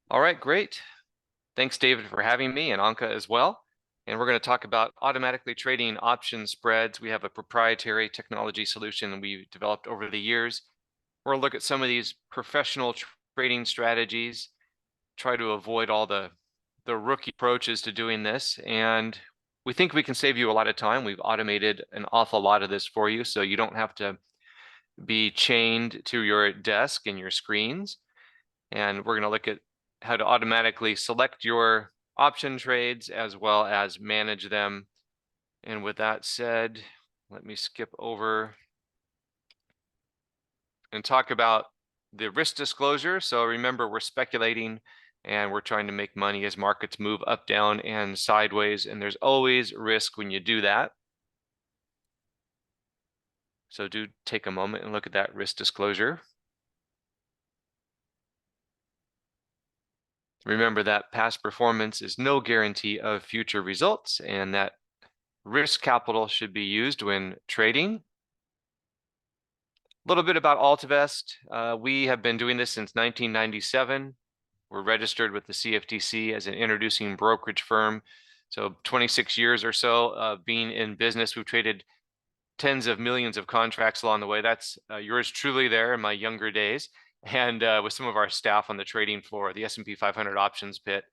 All right, great. Thanks, David, for having me, and Anka as well. And we're going to talk about automatically trading option spreads. We have a proprietary technology solution we developed over the years. We're going to look at some of these professional trading strategies, try to avoid all the rookie approaches to doing this. And we think we can save you a lot of time. We've automated an awful lot of this for you, so you don't have to be chained to your desk and your screens. And we're going to look at how to automatically select your option trades as well as manage them. And with that said, let me skip over and talk about the risk disclosure. So remember, we're speculating and we're trying to make money as markets move up, down, and sideways. And there's always risk when you do that. So do take a moment and look at that risk disclosure. Remember that past performance is no guarantee of future results, and that risk capital should be used when trading. A little bit about Altivest. We have been doing this since 1997. We're registered with the CFTC as an introducing brokerage firm. So 26 years or so of being in business. We've traded tens of millions of contracts along the way. That's yours truly there in my younger days. And with some of our staff on the trading floor, the S&P 500 options pit.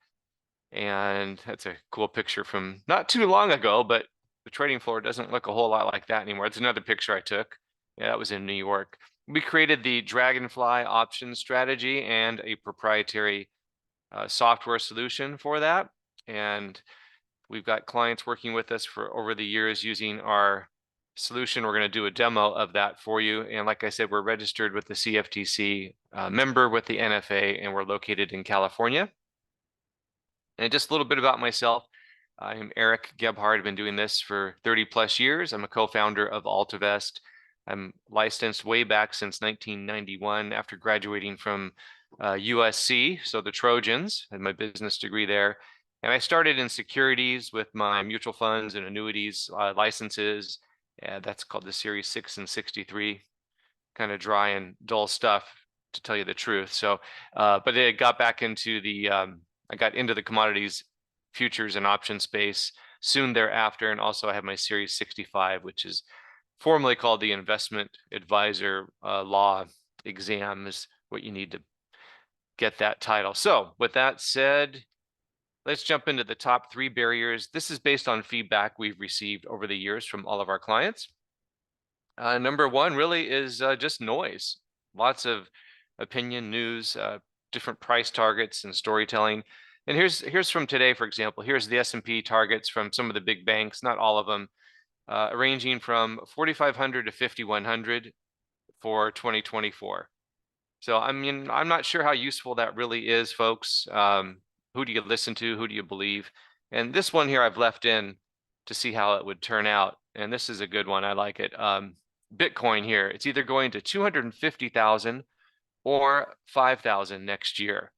And that's a cool picture from not too long ago, but the trading floor doesn't look a whole lot like that anymore. It's another picture I took. Yeah, that was in New York. We created the Dragonfly option strategy and a proprietary software solution for that. And we've got clients working with us for over the years using our solution. We're going to do a demo of that for you. And like I said, we're registered with the CFTC, member with the NFA, and we're located in California. And just a little bit about myself. I'm Erik Gebhard. I've been doing this for 30 plus years. I'm a co-founder of Altivest. I'm licensed way back since 1991 after graduating from USC, so the Trojans, and my business degree there. And I started in securities with my mutual funds and annuities licenses. That's called the Series 6 and 63, kind of dry and dull stuff, to tell you the truth. So, but it got back into the I got into the commodities, futures, and option space soon thereafter. And also I have my Series 65, which is formerly called the Investment Advisor Law exam, is what you need to get that title. So with that said, let's jump into the top 3 barriers. This is based on feedback we've received over the years from all of our clients. Number 1 really is just noise. Lots of opinion, news, different price targets and storytelling. And here's from today, for example. Here's the S&P targets from some of the big banks, not all of them, ranging from 4,500 to 5,100 for 2024. So I mean, I'm not sure how useful that really is, folks. Who do you listen to? Who do you believe? And this one here I've left in to see how it would turn out. And this is a good one. I like it. Bitcoin here, it's either going to 250,000 or 5,000 next year.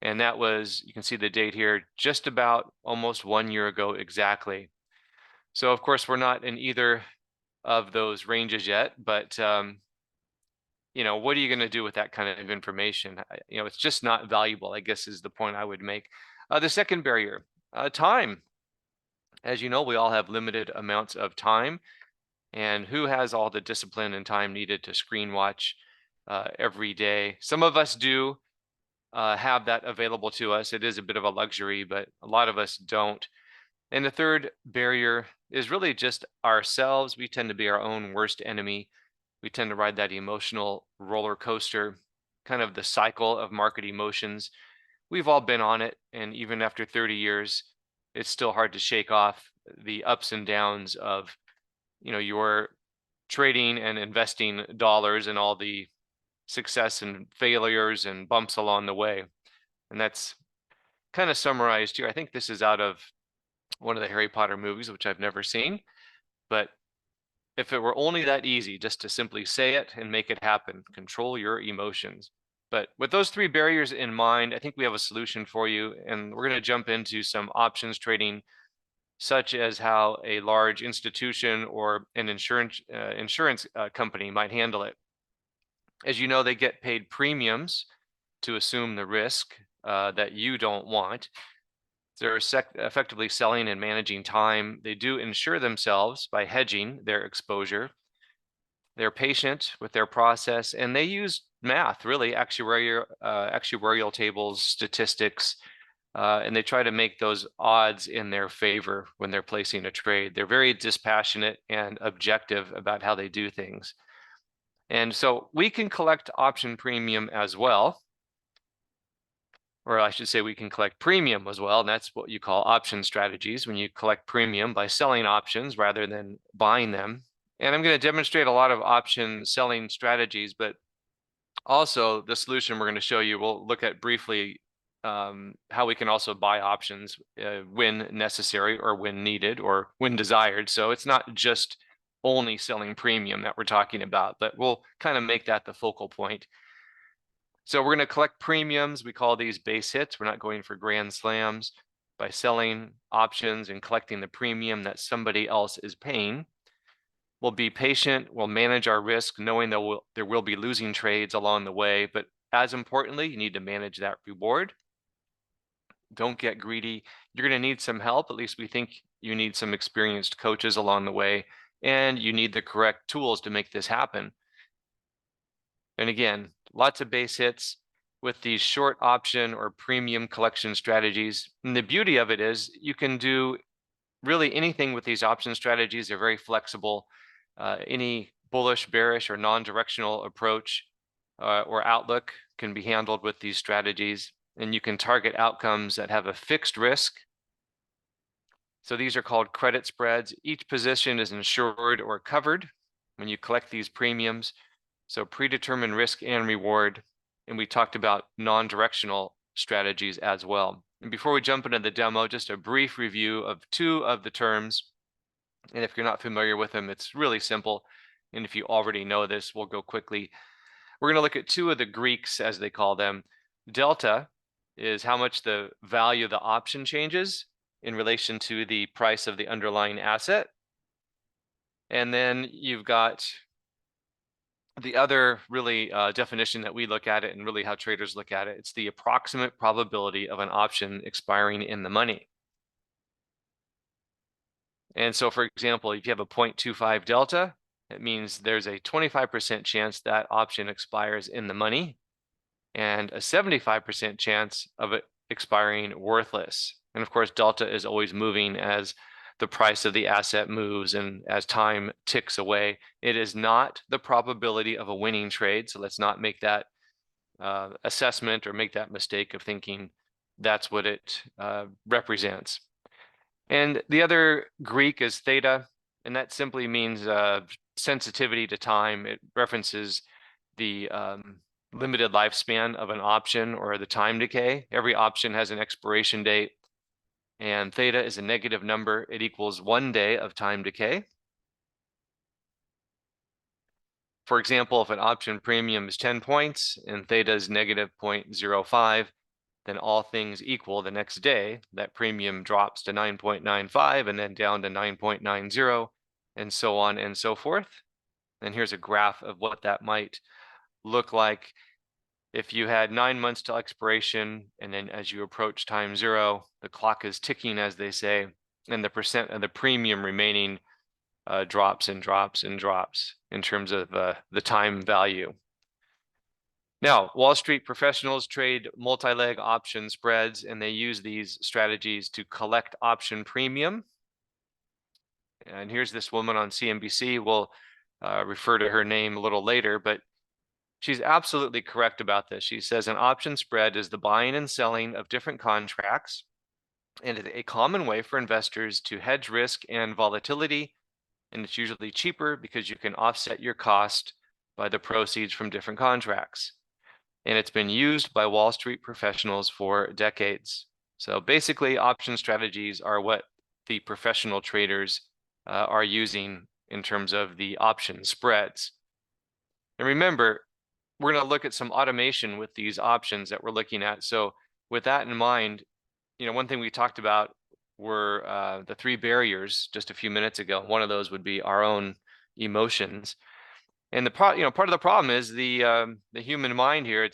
And that was, you can see the date here, just about almost 1 year ago exactly. So of course, we're not in either of those ranges yet, but you know, what are you going to do with that kind of information? You know, it's just not valuable, I guess, is the point I would make. The second barrier, time. As you know, we all have limited amounts of time. And who has all the discipline and time needed to screen watch every day? Some of us do have that available to us. It is a bit of a luxury, but a lot of us don't. And the third barrier is really just ourselves. We tend to be our own worst enemy. We tend to ride that emotional roller coaster, kind of the cycle of market emotions. We've all been on it. And even after 30 years, it's still hard to shake off the ups and downs of, you know, your trading and investing dollars and all the success and failures and bumps along the way. And that's kind of summarized here. I think this is out of one of the Harry Potter movies, which I've never seen. But if it were only that easy just to simply say it and make it happen, control your emotions. But with those 3 barriers in mind, I think we have a solution for you. And we're going to jump into some options trading, such as how a large institution or an insurance company might handle it. As you know, they get paid premiums to assume the risk. that you don't want. They're effectively selling and managing time. They do insure themselves by hedging their exposure. They're patient with their process, and they use math, really, actuarial tables, statistics, and they try to make those odds in their favor when they're placing a trade. They're very dispassionate and objective about how they do things. And so we can collect option premium as well, or I should say we can collect premium as well, and that's what you call option strategies, when you collect premium by selling options rather than buying them. And I'm going to demonstrate a lot of option selling strategies, but also the solution we're going to show you, we'll look at briefly how we can also buy options when necessary or when needed or when desired. So it's not just only selling premium that we're talking about, but we'll kind of make that the focal point. So we're going to collect premiums. We call these base hits. We're not going for grand slams. By selling options and collecting the premium that somebody else is paying, we'll be patient. We'll manage our risk, knowing that there will be losing trades along the way. But as importantly, you need to manage that reward. Don't get greedy. You're going to need some help. At least we think you need some experienced coaches along the way, and you need the correct tools to make this happen. And again, lots of base hits with these short option or premium collection strategies. And the beauty of it is you can do really anything with these option strategies. They're very flexible. Any bullish, bearish, or non-directional approach or outlook can be handled with these strategies. And you can target outcomes that have a fixed risk. So these are called credit spreads. Each position is insured or covered when you collect these premiums. So predetermined risk and reward. And we talked about non-directional strategies as well. And before we jump into the demo, just a brief review of two of the terms. And if you're not familiar with them, it's really simple. And if you already know this, we'll go quickly. We're going to look at two of the Greeks, as they call them. Delta is how much the value of the option changes in relation to the price of the underlying asset. And then you've got the other really definition that we look at it, and really how traders look at it. It's the approximate probability of an option expiring in the money. And so, for example, if you have a 0.25 delta, it means there's a 25% chance that option expires in the money and a 75% chance of it expiring worthless. And of course, delta is always moving as the price of the asset moves and as time ticks away. It is not the probability of a winning trade. So let's not make that assessment or make that mistake of thinking that's what it represents. And the other Greek is theta, and that simply means sensitivity to time. It references the limited lifespan of an option or the time decay. Every option has an expiration date, and theta is a negative number. It equals 1 day of time decay. For example, if an option premium is 10 points and theta is negative 0.05, then all things equal, the next day, that premium drops to 9.95 and then down to 9.90, and so on and so forth. And here's a graph of what that might look like if you had 9 months till expiration, and then as you approach time zero, the clock is ticking, as they say, and the percent of the premium remaining drops and drops and drops in terms of the time value. Now, Wall Street professionals trade multi-leg option spreads, and they use these strategies to collect option premium. And here's this woman on CNBC. We'll refer to her name a little later, but she's absolutely correct about this. She says an option spread is the buying and selling of different contracts, and it's a common way for investors to hedge risk and volatility. And it's usually cheaper because you can offset your cost by the proceeds from different contracts. And it's been used by Wall Street professionals for decades. So basically, option strategies are what the professional traders are using in terms of the option spreads. And remember, we're going to look at some automation with these options that we're looking at. So with that in mind, one thing we talked about were the 3 barriers just a few minutes ago. One of those would be our own emotions. And part of the problem is the human mind here.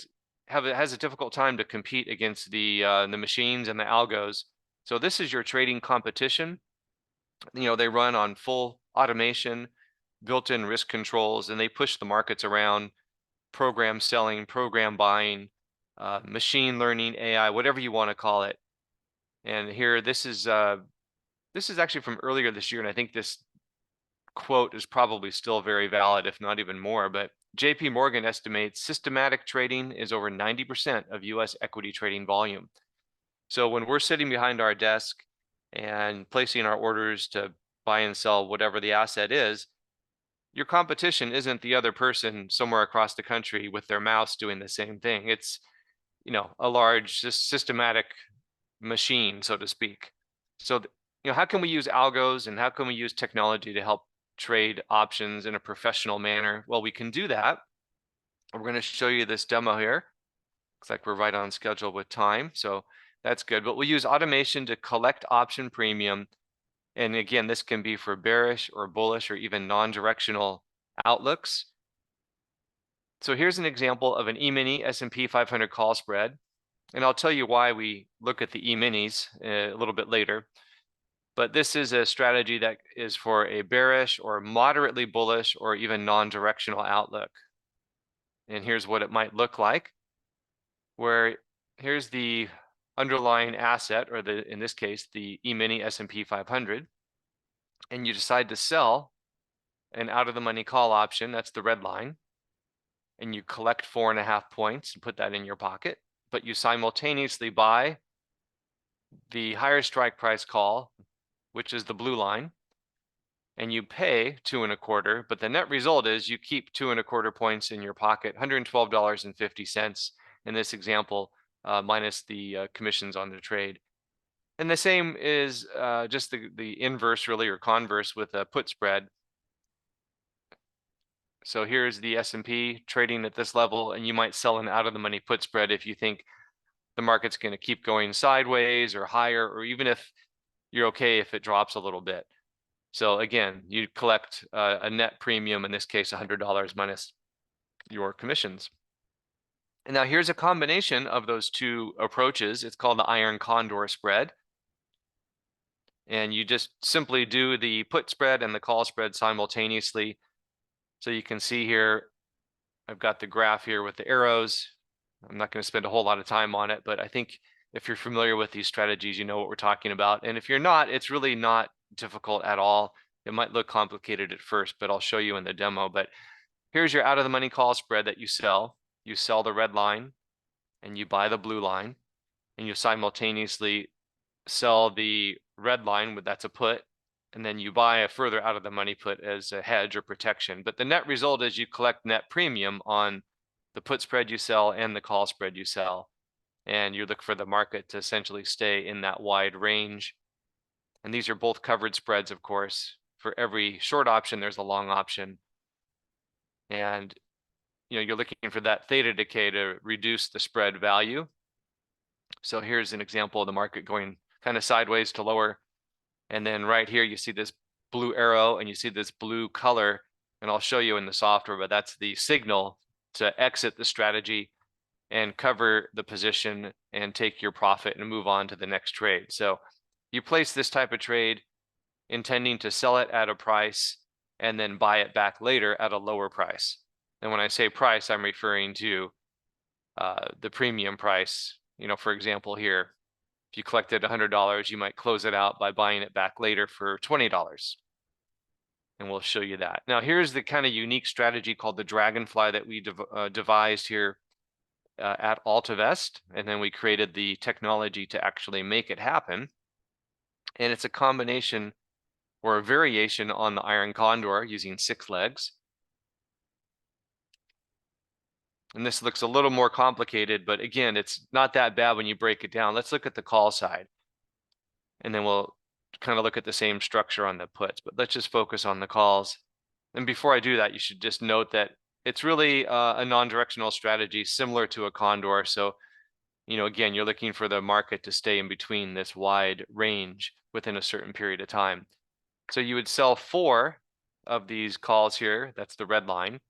has a difficult time to compete against the machines and the algos. So this is your trading competition. They run on full automation, built-in risk controls, and they push the markets around, program selling, program buying, machine learning, AI, whatever you want to call it. And here, this is actually from earlier this year, and I think this quote is probably still very valid, if not even more. But JP Morgan estimates systematic trading is over 90% of US equity trading volume. So when we're sitting behind our desk and placing our orders to buy and sell whatever the asset is, your competition isn't the other person somewhere across the country with their mouse doing the same thing. It's, a large systematic machine, so to speak. So, how can we use algos and how can we use technology to help trade options in a professional manner? Well, we can do that. We're going to show you this demo here. Looks like we're right on schedule with time, so that's good. But we'll use automation to collect option premium. And again, this can be for bearish or bullish or even non-directional outlooks. So here's an example of an E-mini S&P 500 call spread. And I'll tell you why we look at the E-minis a little bit later. But this is a strategy that is for a bearish or moderately bullish or even non-directional outlook. And here's what it might look like, where here's the underlying asset, or in this case, the E-mini S&P 500, and you decide to sell an out-of-the-money call option, that's the red line, and you collect 4.5 points and put that in your pocket, but you simultaneously buy the higher strike price call, which is the blue line, and you pay 2.25, but the net result is you keep 2.25 points in your pocket, $112.50 in this example, minus the commissions on the trade. And the same is just the inverse, really, or converse with a put spread. So here's the S&P trading at this level, and you might sell an out-of-the-money put spread if you think the market's going to keep going sideways or higher, or even if you're okay if it drops a little bit. So again, you collect a net premium, in this case, $100 minus your commissions. And now here's a combination of those two approaches. It's called the iron condor spread. And you just simply do the put spread and the call spread simultaneously. So you can see here, I've got the graph here with the arrows. I'm not going to spend a whole lot of time on it, but I think if you're familiar with these strategies, you know what we're talking about. And if you're not, it's really not difficult at all. It might look complicated at first, but I'll show you in the demo. But here's your out-of-the-money call spread that you sell. You sell the red line and you buy the blue line, and you simultaneously sell the red line, that's a put, and then you buy a further out-of-the-money put as a hedge or protection. But the net result is you collect net premium on the put spread you sell and the call spread you sell. And you look for the market to essentially stay in that wide range. And these are both covered spreads, of course. For every short option, there's a long option. And you're looking for that theta decay to reduce the spread value. So here's an example of the market going kind of sideways to lower. And then right here, you see this blue arrow and you see this blue color. And I'll show you in the software, but that's the signal to exit the strategy and cover the position and take your profit and move on to the next trade. So you place this type of trade intending to sell it at a price and then buy it back later at a lower price. And when I say price, I'm referring to the premium price. For example, here, if you collected $100, you might close it out by buying it back later for $20. And we'll show you that. Now, here's the kind of unique strategy called the Dragonfly that we devised here at Altivest, and then we created the technology to actually make it happen. And it's a combination or a variation on the iron condor using 6 legs. And this looks a little more complicated, but again, it's not that bad when you break it down. Let's look at the call side, and then we'll kind of look at the same structure on the puts, but let's just focus on the calls. And before I do that, you should just note that it's really a non-directional strategy similar to a condor. So, again, you're looking for the market to stay in between this wide range within a certain period of time. So you would sell 4 of these calls here, that's the red line,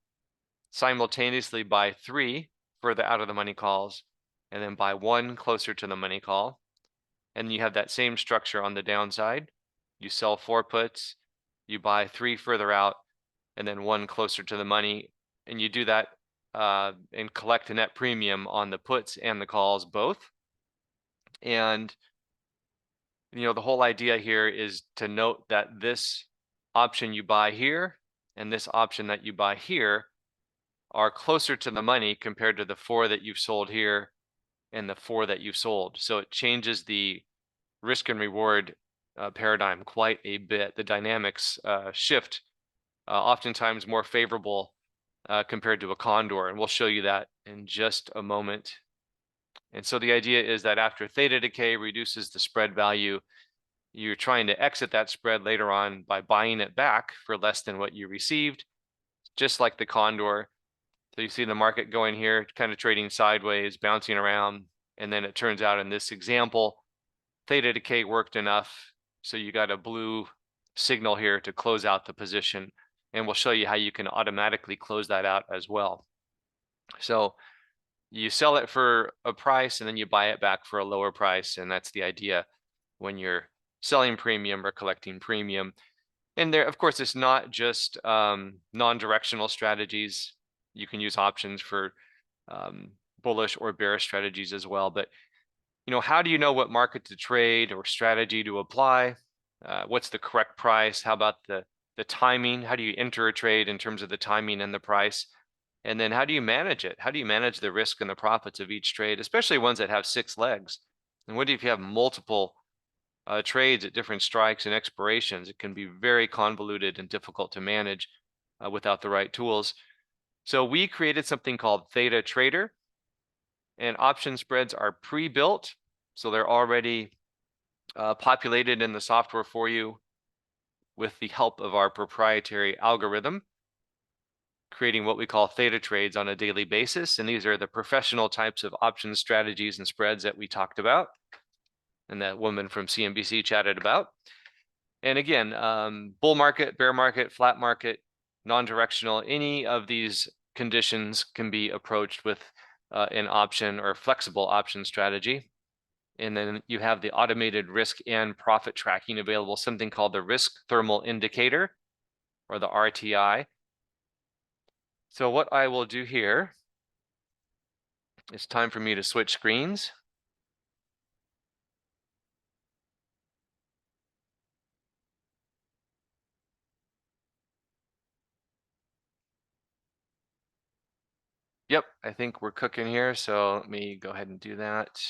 simultaneously buy 3 further out of the money calls, and then buy 1 closer to the money call. And you have that same structure on the downside. You sell 4 puts, you buy 3 further out, and then 1 closer to the money. And you do that and collect a net premium on the puts and the calls both. And the whole idea here is to note that this option you buy here and this option that you buy here are closer to the money compared to the 4 that you've sold here and the 4 that you've sold. So it changes the risk and reward paradigm quite a bit. The dynamics shift, oftentimes more favorable compared to a condor, and we'll show you that in just a moment. And so the idea is that after theta decay reduces the spread value, you're trying to exit that spread later on by buying it back for less than what you received, just like the condor. So you see the market going here, kind of trading sideways, bouncing around, and then it turns out in this example, theta decay worked enough, so you got a blue signal here to close out the position, and we'll show you how you can automatically close that out as well. So you sell it for a price and then you buy it back for a lower price, and that's the idea when you're selling premium or collecting premium. And there, of course, it's not just non-directional strategies. You can use options for bullish or bearish strategies as well. But how do you know what market to trade or strategy to apply? What's the correct price? How about the timing? How do you enter a trade in terms of the timing and the price? And then how do you manage it? How do you manage the risk and the profits of each trade, especially ones that have 6 legs? And what if you have multiple trades at different strikes and expirations? It can be very convoluted and difficult to manage without the right tools. So we created something called Theta Trader, and option spreads are pre-built. So they're already populated in the software for you with the help of our proprietary algorithm, creating what we call theta trades on a daily basis. And these are the professional types of options, strategies, and spreads that we talked about and that woman from CNBC chatted about. And again, bull market, bear market, flat market, non-directional, any of these conditions can be approached with an option or flexible option strategy. And then you have the automated risk and profit tracking available, something called the risk thermal indicator, or the RTI. So what I will do here, it's time for me to switch screens. Yep, I think we're cooking here, so let me go ahead and do that.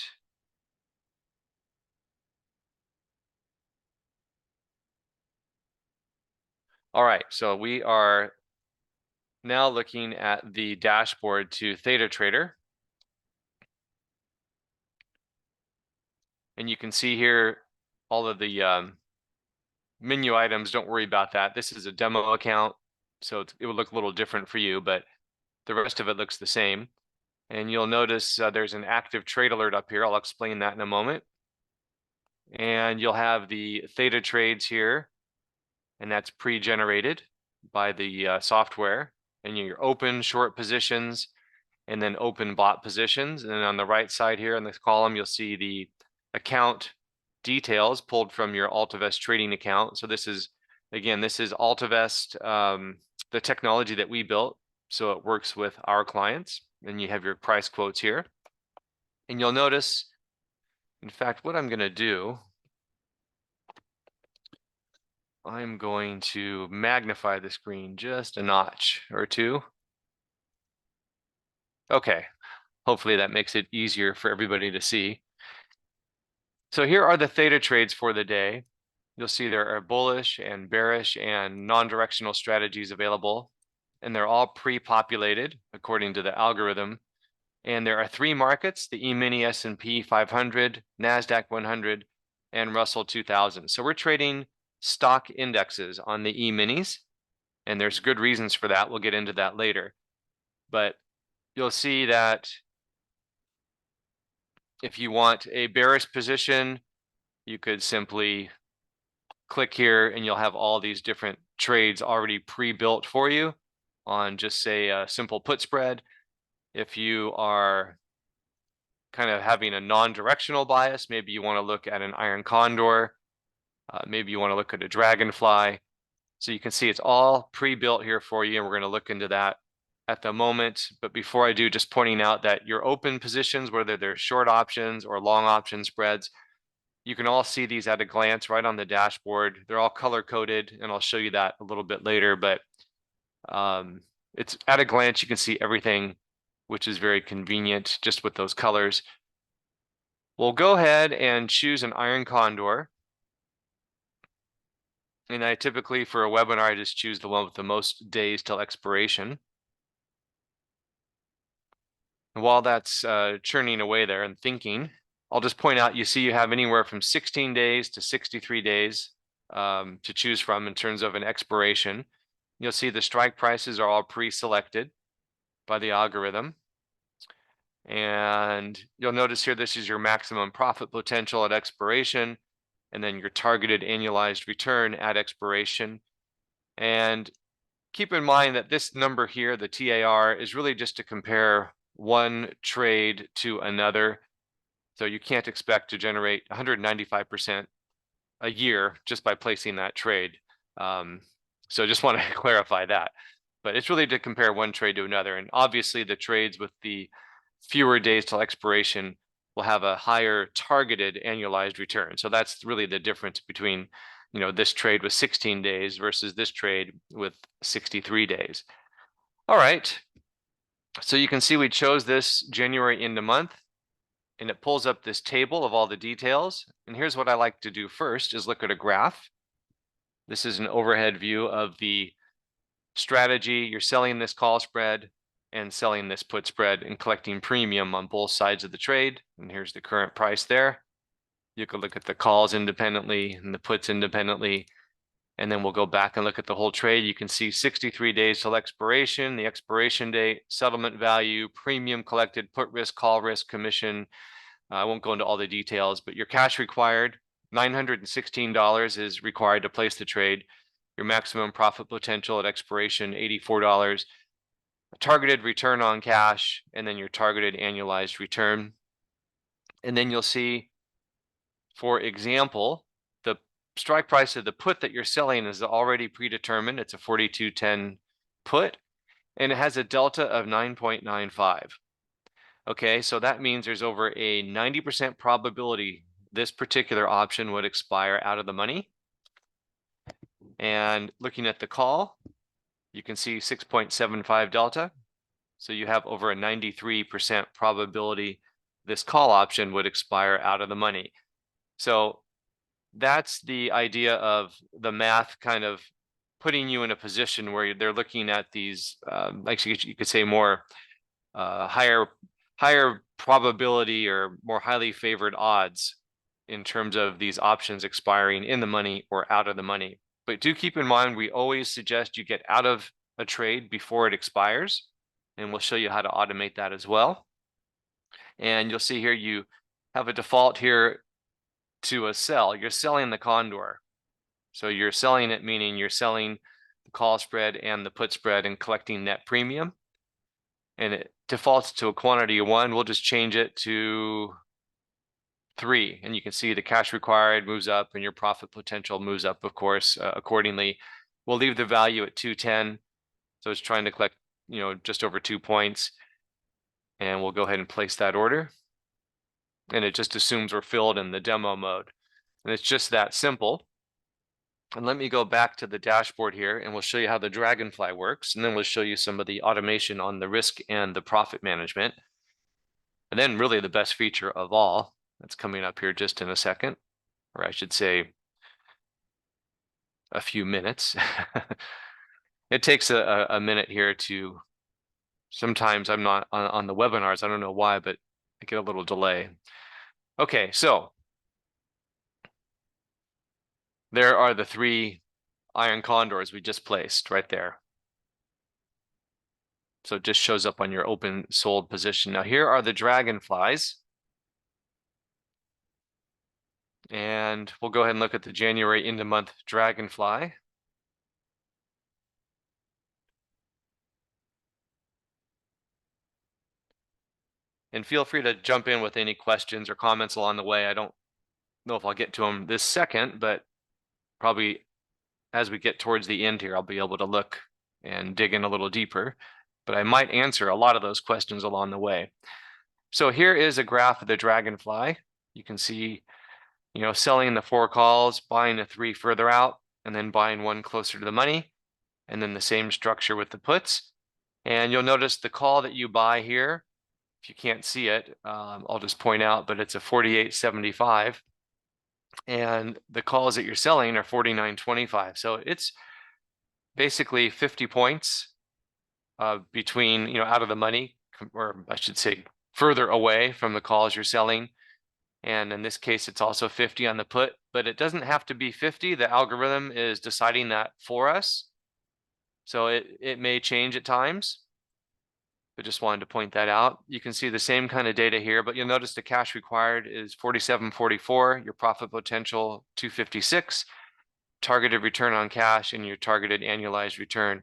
All right, so we are now looking at the dashboard to Theta Trader. And you can see here all of the menu items. Don't worry about that. This is a demo account, so it would look a little different for you, but the rest of it looks the same. And you'll notice there's an active trade alert up here. I'll explain that in a moment. And you'll have the theta trades here, and that's pre-generated by the software. And your open short positions, and then open bot positions. And then on the right side here in this column, you'll see the account details pulled from your AltaVest trading account. So this is, again, this is AltaVest, the technology that we built, so it works with our clients. And you have your price quotes here. And you'll notice, in fact, what I'm going to do, I'm going to magnify the screen just a notch or two. Okay, hopefully that makes it easier for everybody to see. So here are the theta trades for the day. You'll see there are bullish and bearish and non-directional strategies available, and they're all pre-populated according to the algorithm. And there are 3 markets: the E-mini S&P 500, NASDAQ 100, and Russell 2000. So we're trading stock indexes on the E-minis, and there's good reasons for that. We'll get into that later. But you'll see that if you want a bearish position, you could simply click here and you'll have all these different trades already pre-built for you on just say a simple put spread. If you are kind of having a non-directional bias, maybe you want to look at an iron condor, maybe you want to look at a dragonfly. So you can see it's all pre-built here for you, and we're going to look into that at the moment. But before I do, just pointing out that your open positions, whether they're short options or long option spreads, you can all see these at a glance right on the dashboard. They're all color coded, and I'll show you that a little bit later, but it's at a glance, you can see everything, which is very convenient just with those colors. We'll go ahead and choose an iron condor. And I typically, for a webinar, I just choose the one with the most days till expiration. And while that's churning away there and thinking, I'll just point out, you see you have anywhere from 16 days to 63 days to choose from in terms of an expiration. You'll see the strike prices are all pre-selected by the algorithm. And you'll notice here, this is your maximum profit potential at expiration, and then your targeted annualized return at expiration. And keep in mind that this number here, the TAR, is really just to compare one trade to another. So you can't expect to generate 195% a year just by placing that trade. So just want to clarify that. But it's really to compare one trade to another. And obviously the trades with the fewer days till expiration will have a higher targeted annualized return. So that's really the difference between, this trade with 16 days versus this trade with 63 days. All right. So you can see we chose this January into month, and it pulls up this table of all the details. And here's what I like to do first is look at a graph. This is an overhead view of the strategy. You're selling this call spread and selling this put spread and collecting premium on both sides of the trade. And here's the current price there. You could look at the calls independently and the puts independently. And then we'll go back and look at the whole trade. You can see 63 days till expiration, the expiration date, settlement value, premium collected, put risk, call risk, commission. I won't go into all the details, but your cash required, $916 is required to place the trade. Your maximum profit potential at expiration, $84. Targeted return on cash, and then your targeted annualized return. And then you'll see, for example, the strike price of the put that you're selling is already predetermined. It's a 42.10 put, and it has a delta of 9.95. Okay, so that means there's over a 90% probability this particular option would expire out of the money. And looking at the call, you can see 6.75 delta. So you have over a 93% probability this call option would expire out of the money. So that's the idea of the math kind of putting you in a position where they're looking at these, actually you could say more higher probability or more highly favored odds in terms of these options expiring in the money or out of the money. But do keep in mind, we always suggest you get out of a trade before it expires, and we'll show you how to automate that as well. And you'll see here you have a default here to a sell. You're selling the condor. So you're selling it, meaning you're selling the call spread and the put spread and collecting net premium. And it defaults to a quantity of 1. We'll just change it to 3, and you can see the cash required moves up and your profit potential moves up, of course, accordingly. We'll leave the value at 210. So it's trying to collect, just over 2 points. And we'll go ahead and place that order. And it just assumes we're filled in the demo mode. And it's just that simple. And let me go back to the dashboard here, and we'll show you how the Dragonfly works. And then we'll show you some of the automation on the risk and the profit management. And then really the best feature of all, that's coming up here just in a second, or I should say a few minutes. It takes a minute here to, sometimes I'm not on the webinars, I don't know why, but I get a little delay. Okay, so there are the 3 iron condors we just placed right there. So it just shows up on your open sold position. Now here are the dragonflies. And we'll go ahead and look at the January into month dragonfly. And feel free to jump in with any questions or comments along the way. I don't know if I'll get to them this second, but probably as we get towards the end here, I'll be able to look and dig in a little deeper. But I might answer a lot of those questions along the way. So here is a graph of the dragonfly. You can see, selling the 4 calls, buying the 3 further out, and then buying 1 closer to the money, and then the same structure with the puts. And you'll notice the call that you buy here, if you can't see it, I'll just point out, but it's a 48.75. And the calls that you're selling are 49.25. So it's basically 50 points between, out of the money, or I should say further away from the calls you're selling. And in this case, it's also 50 on the put, but it doesn't have to be 50. The algorithm is deciding that for us. So it may change at times, but just wanted to point that out. You can see the same kind of data here, but you'll notice the cash required is 47.44, your profit potential 256, targeted return on cash, and your targeted annualized return.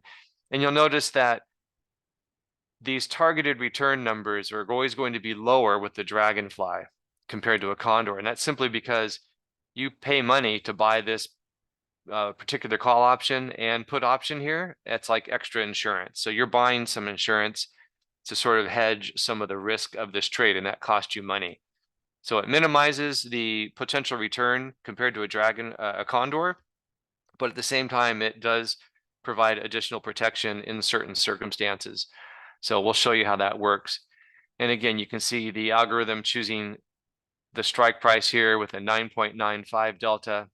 And you'll notice that these targeted return numbers are always going to be lower with the dragonfly compared to a condor. And that's simply because you pay money to buy this particular call option and put option here. It's like extra insurance. So you're buying some insurance to sort of hedge some of the risk of this trade, and that costs you money. So it minimizes the potential return compared to a condor, but at the same time, it does provide additional protection in certain circumstances. So we'll show you how that works. And again, you can see the algorithm choosing the strike price here with a 9.95 delta.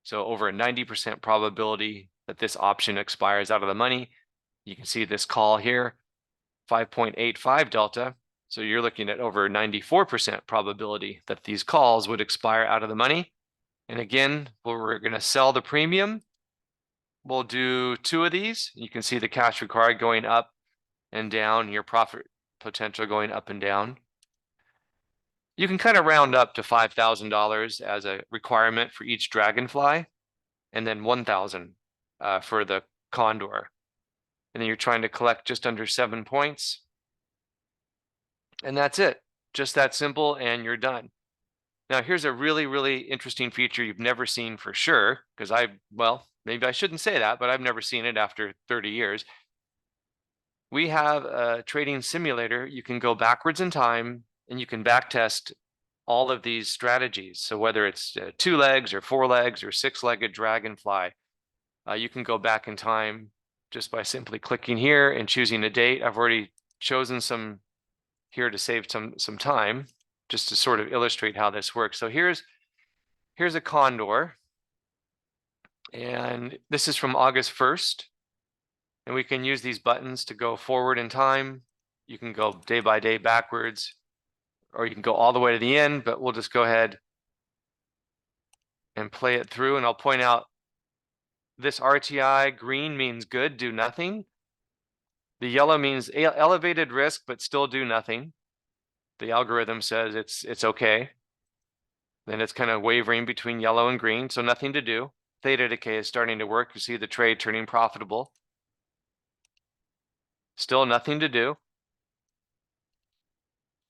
So over a 90% probability that this option expires out of the money. You can see this call here, 5.85 delta. So you're looking at over 94% probability that these calls would expire out of the money. And again, we're going to sell the premium. We'll do 2 of these. You can see the cash required going up and down, your profit potential going up and down. You can kind of round up to $5,000 as a requirement for each dragonfly, and then 1,000 for the condor. And then you're trying to collect just under 7 points. And that's it. Just that simple, and you're done. Now, here's a really, really interesting feature you've never seen for sure, because well, maybe I shouldn't say that, but I've never seen it after 30 years. We have a trading simulator. You can go backwards in time, and you can backtest all of these strategies. So whether it's 2 legs or 4 legs or 6-legged dragonfly, you can go back in time just by simply clicking here and choosing a date. I've already chosen some here to save some time, just to sort of illustrate how this works. So here's a condor, and this is from August 1st. And we can use these buttons to go forward in time. You can go day by day backwards, or you can go all the way to the end, but we'll just go ahead and play it through. And I'll point out this RTI green means good, do nothing. The yellow means elevated risk, but still do nothing. The algorithm says it's okay. Then it's kind of wavering between yellow and green, so nothing to do. Theta decay is starting to work. You see the trade turning profitable. Still nothing to do.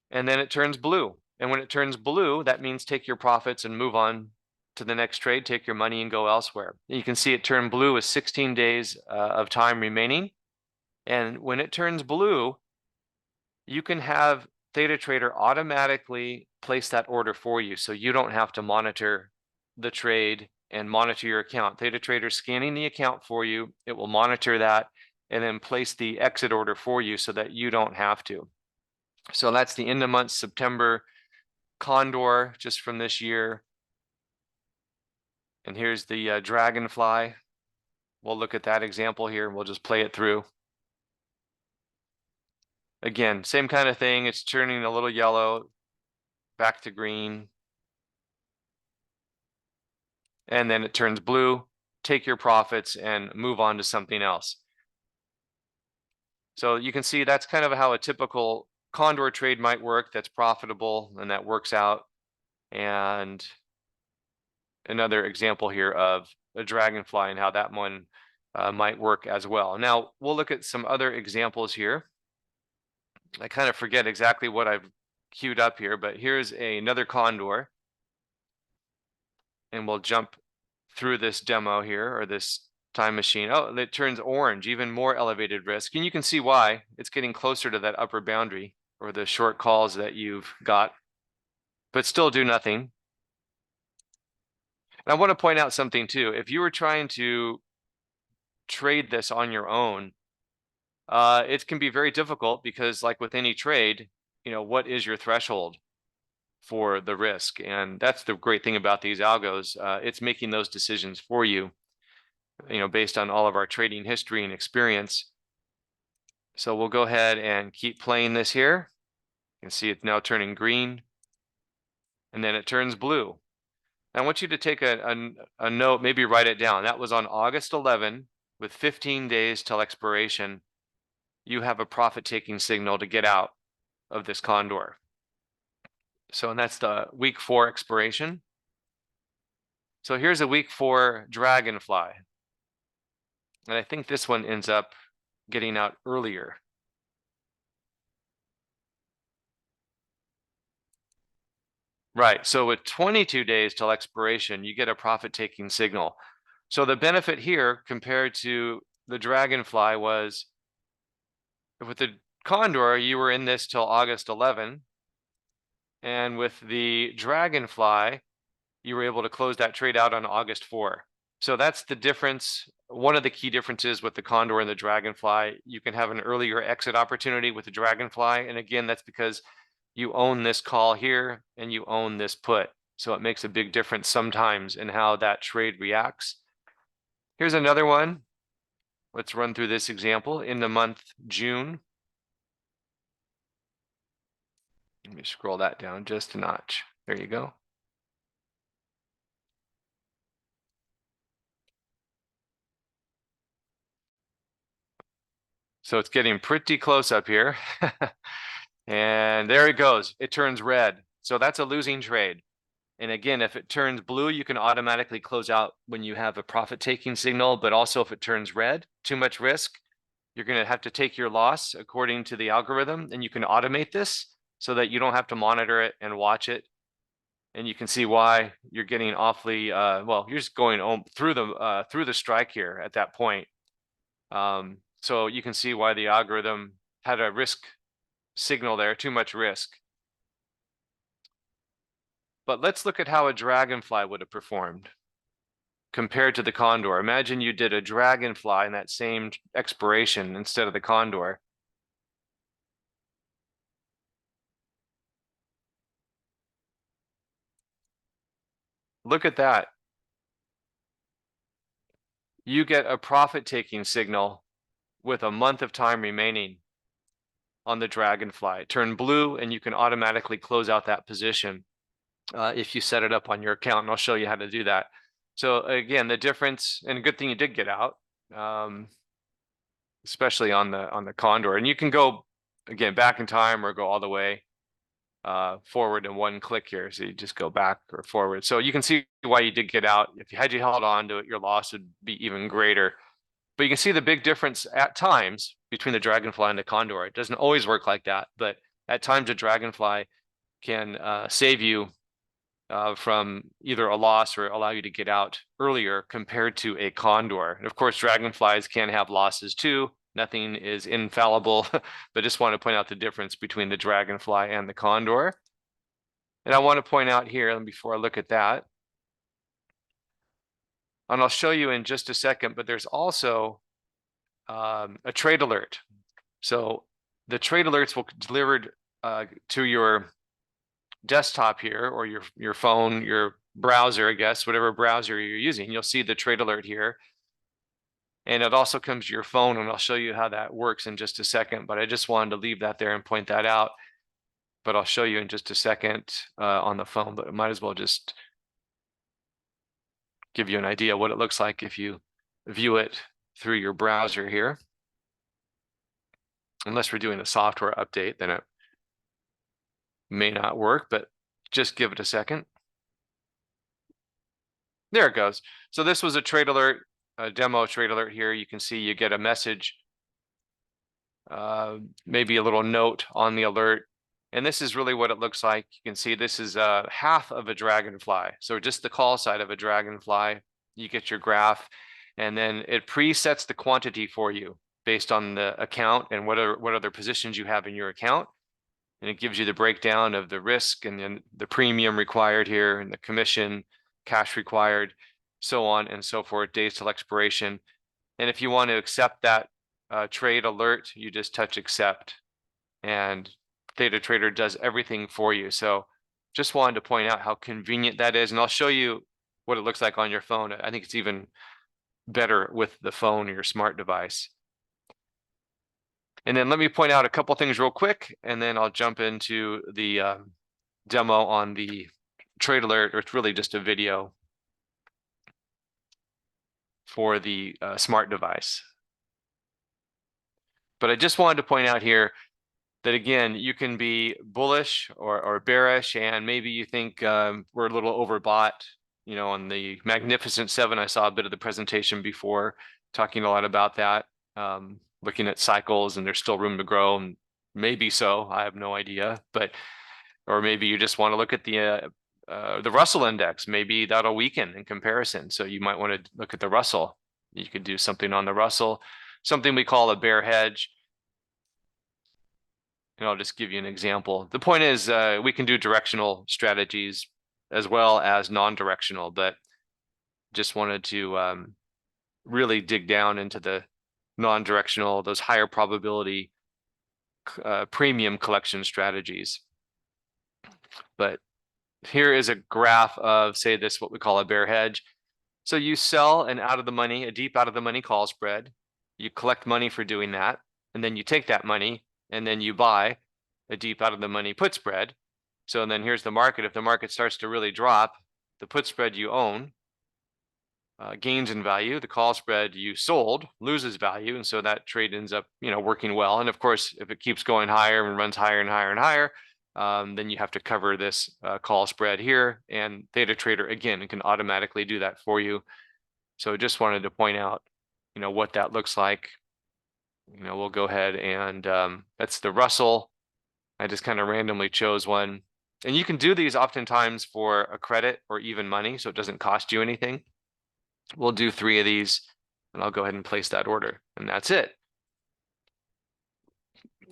And then it turns blue. And when it turns blue, that means take your profits and move on to the next trade, take your money and go elsewhere. You can see it turn blue with 16 days of time remaining. And when it turns blue, you can have Theta Trader automatically place that order for you, so you don't have to monitor the trade and monitor your account. Theta Trader scanning the account for you. It will monitor that and then place the exit order for you so that you don't have to. So that's the end of month September condor just from this year. And here's the dragonfly. We'll look at that example here and we'll just play it through. Again, same kind of thing. It's turning a little yellow, back to green. And then it turns blue. Take your profits and move on to something else. So you can see that's kind of how a typical condor trade might work, that's profitable and that works out. And another example here of a dragonfly and how that one might work as well. Now we'll look at some other examples here. I kind of forget exactly what I've queued up here, but here's another condor. And we'll jump through this demo here, or this time machine. Oh, it turns orange, even more elevated risk. And you can see why. It's getting closer to that upper boundary, or the short calls that you've got, but still do nothing. And I want to point out something too. If you were trying to trade this on your own, it can be very difficult because, like with any trade, what is your threshold for the risk? And that's the great thing about these algos. It's making those decisions for you, based on all of our trading history and experience. So we'll go ahead and keep playing this here. You can see it's now turning green, and then it turns blue. I want you to take a note, maybe write it down. That was on August 11, with 15 days till expiration. You have a profit-taking signal to get out of this condor. So, and that's the week 4 expiration. So here's a week 4 dragonfly. And I think this one ends up getting out earlier. Right, so with 22 days till expiration, you get a profit-taking signal. So the benefit here compared to the dragonfly was, with the condor, you were in this till August 11. And with the dragonfly, you were able to close that trade out on August 4. So that's the difference. One of the key differences with the condor and the dragonfly, you can have an earlier exit opportunity with the dragonfly. And again, that's because you own this call here and you own this put. So it makes a big difference sometimes in how that trade reacts. Here's another one. Let's run through this example in the month June. Let me scroll that down just a notch. There you go. So it's getting pretty close up here. And there it goes. It turns red. So that's a losing trade. And again, if it turns blue, you can automatically close out when you have a profit-taking signal. But also if it turns red, too much risk, you're going to have to take your loss according to the algorithm. And you can automate this so that you don't have to monitor it and watch it. And you can see why you're getting awfully, well, you're just going through the strike here at that point. So you can see why the algorithm had a risk signal there, too much risk. But let's look at how a dragonfly would have performed compared to the condor. Imagine you did a dragonfly in that same expiration instead of the condor. Look at that. You get a profit-taking signal with a month of time remaining on the dragonfly. Turn blue and you can automatically close out that position if you set it up on your account, and I'll show you how to do that. So again, the difference, and a good thing you did get out, especially on the condor. And you can go again back in time or go all the way forward in one click here. So you just go back or forward. So you can see why you did get out. If you had held on to it, your loss would be even greater. But you can see the big difference at times between the dragonfly and the condor. It doesn't always work like that, but at times a dragonfly can save you from either a loss or allow you to get out earlier compared to a condor. And of course, dragonflies can have losses too. Nothing is infallible, but just want to point out the difference between the dragonfly and the condor. And I want to point out here, before I look at that, and I'll show you in just a second, but there's also a trade alert. So the trade alerts will be delivered to your desktop here, or your phone, your browser, I guess, whatever browser you're using. You'll see the trade alert here. And it also comes to your phone, and I'll show you how that works in just a second. But I just wanted to leave that there and point that out. But I'll show you in just a second on the phone, but I might as well just give you an idea what it looks like if you view it through your browser here. Unless we're doing a software update, then it may not work, but just give it a second. There it goes. So this was a trade alert, a demo trade alert here. You can see you get a message, maybe a little note on the alert And this is really what it looks like. You can see this is half of a dragonfly. So just the call side of a dragonfly, you get your graph, and then it presets the quantity for you based on the account and what other positions you have in your account. And it gives you the breakdown of the risk and then the premium required here and the commission, cash required, so on and so forth, days till expiration. And if you want to accept that trade alert, you just touch accept, and ThetaTrader does everything for you. So just wanted to point out how convenient that is. And I'll show you what it looks like on your phone. I think it's even better with the phone or your smart device. And then let me point out a couple things real quick, and then I'll jump into the demo on the trade alert, or it's really just a video for the smart device. But I just wanted to point out here that, again, you can be bullish or bearish, and maybe you think we're a little overbought. You know, on the Magnificent Seven, I saw a bit of the presentation before, talking a lot about that, looking at cycles, and there's still room to grow. And maybe so, I have no idea. But, or maybe you just want to look at the Russell index. Maybe that'll weaken in comparison. So you might want to look at the Russell. You could do something on the Russell, something we call a bear hedge. And I'll just give you an example. The point is, we can do directional strategies as well as non-directional, but just wanted to really dig down into the non-directional, those higher probability premium collection strategies. But here is a graph of, say, this, what we call a bear hedge. So you sell an out of the money, a deep out of the money call spread. You collect money for doing that, and then you take that money and then you buy a deep out of the money put spread. So then here's the market. If the market starts to really drop, the put spread you own gains in value. The call spread you sold loses value, and so that trade ends up, working well. And of course, if it keeps going higher and runs higher and higher and higher, then you have to cover this call spread here. And ThetaTrader, again, it can automatically do that for you. So just wanted to point out, what that looks like. We'll go ahead and that's the Russell. I just kind of randomly chose one. And you can do these oftentimes for a credit or even money, so it doesn't cost you anything. We'll do 3 of these, and I'll go ahead and place that order, and that's it.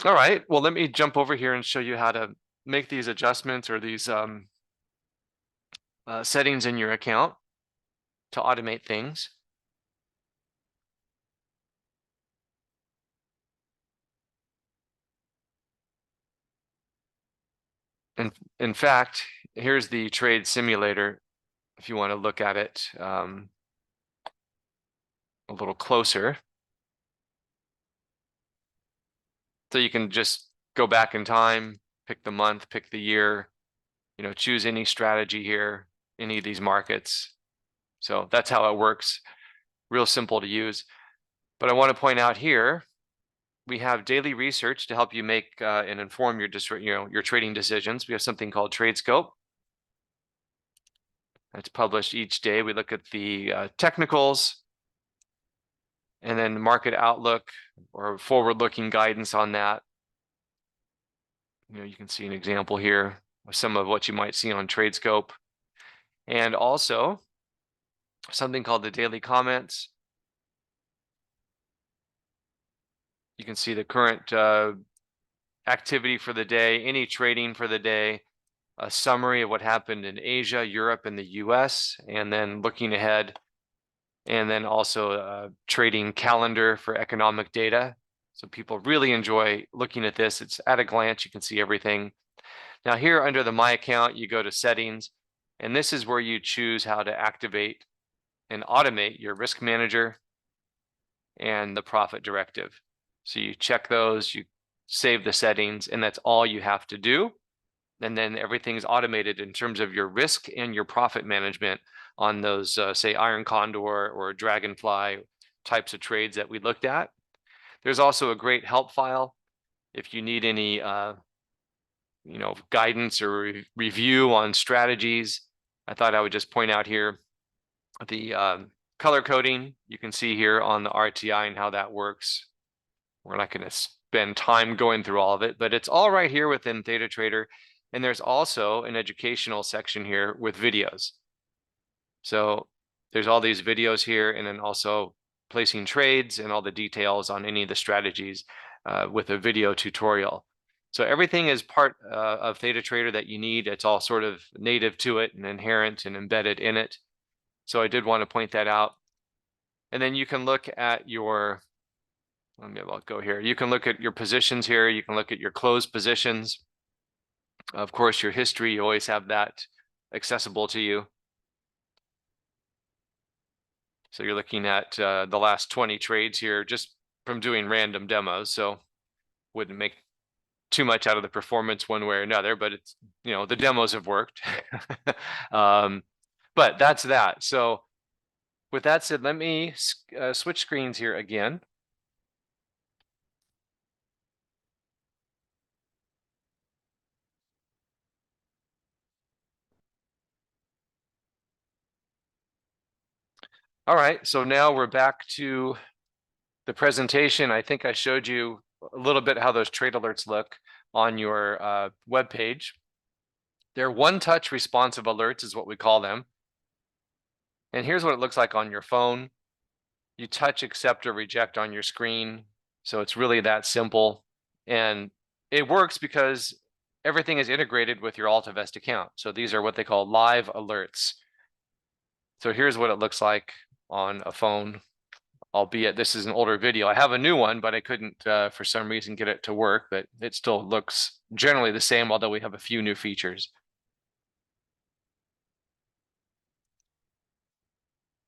All right, well, let me jump over here and show you how to make these adjustments or these settings in your account to automate things. And in fact, here's the trade simulator if you want to look at it a little closer. So you can just go back in time, pick the month, pick the year, choose any strategy here, any of these markets. So that's how it works. Real simple to use. But I want to point out here, we have daily research to help you make and inform your trading decisions. We have something called TradeScope. It's published each day. We look at the technicals, and then market outlook or forward-looking guidance on that. You can see an example here of some of what you might see on TradeScope. And also something called the daily comments. You can see the current activity for the day, any trading for the day, a summary of what happened in Asia, Europe, and the US, and then looking ahead, and then also a trading calendar for economic data. So people really enjoy looking at this. It's at a glance, you can see everything. Now here under the My Account, you go to Settings, and this is where you choose how to activate and automate your risk manager and the profit directive. So you check those, you save the settings, and that's all you have to do. And then everything's automated in terms of your risk and your profit management on those, say, Iron Condor or Dragonfly types of trades that we looked at. There's also a great help file if you need any, guidance or review on strategies. I thought I would just point out here the color coding. You can see here on the RTI and how that works. We're not going to spend time going through all of it, but it's all right here within ThetaTrader. And there's also an educational section here with videos. So there's all these videos here, and then also placing trades and all the details on any of the strategies with a video tutorial. So everything is part of ThetaTrader that you need. It's all sort of native to it and inherent and embedded in it. So I did want to point that out. And then you can look at your, let me go here. You can look at your positions here. You can look at your closed positions. Of course, your history, you always have that accessible to you. So you're looking at the last 20 trades here just from doing random demos. So wouldn't make too much out of the performance one way or another, but it's, you know, the demos have worked. But that's that. So with that said, let me switch screens here again. All right, so now we're back to the presentation. I think I showed you a little bit how those trade alerts look on your web page. They're one-touch responsive alerts is what we call them. And here's what it looks like on your phone. You touch accept or reject on your screen. So it's really that simple. And it works because everything is integrated with your AltaVest account. So these are what they call live alerts. So here's what it looks like on a phone, albeit this is an older video. I have a new one, but I couldn't, for some reason, get it to work, but it still looks generally the same, although we have a few new features.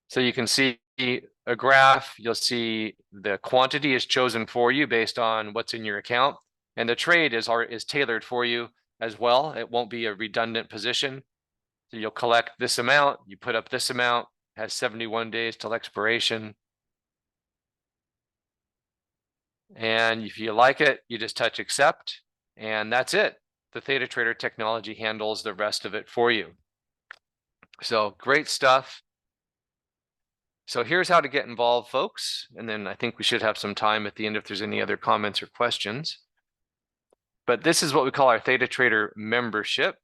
So you can see a graph, you'll see the quantity is chosen for you based on what's in your account, and the trade is tailored for you as well. It won't be a redundant position. So you'll collect this amount, you put up this amount, has 71 days till expiration. And if you like it, you just touch accept, and that's it. The ThetaTrader technology handles the rest of it for you. So great stuff. So here's how to get involved, folks. And then I think we should have some time at the end if there's any other comments or questions. But this is what we call our ThetaTrader membership.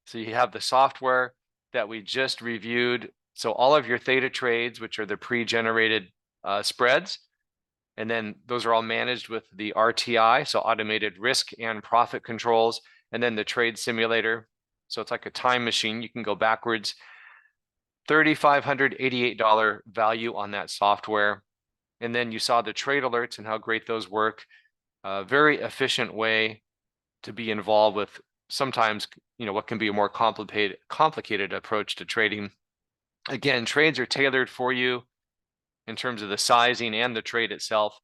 So you have the software that we just reviewed. So all of your Theta trades, which are the pre-generated spreads, and then those are all managed with the RTI, so automated risk and profit controls, and then the trade simulator. So it's like a time machine. You can go backwards. $3,588 value on that software. And then you saw the trade alerts and how great those work. A very efficient way to be involved with sometimes, you know, what can be a more complicated approach to trading. Again, trades are tailored for you in terms of the sizing and the trade itself.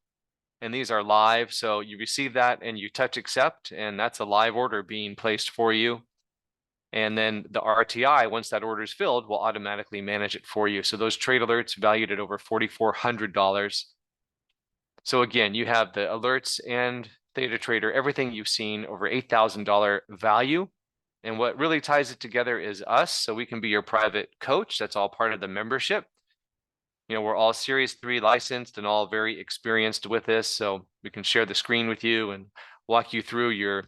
And these are live. So you receive that and you touch accept, and that's a live order being placed for you. And then the RTI, once that order is filled, will automatically manage it for you. So those trade alerts valued at over $4,400. So again, you have the alerts and ThetaTrader, everything you've seen, over $8,000 value. And what really ties it together is us. So we can be your private coach. That's all part of the membership. You know, we're all Series 3 licensed and all very experienced with this. So we can share the screen with you and walk you through your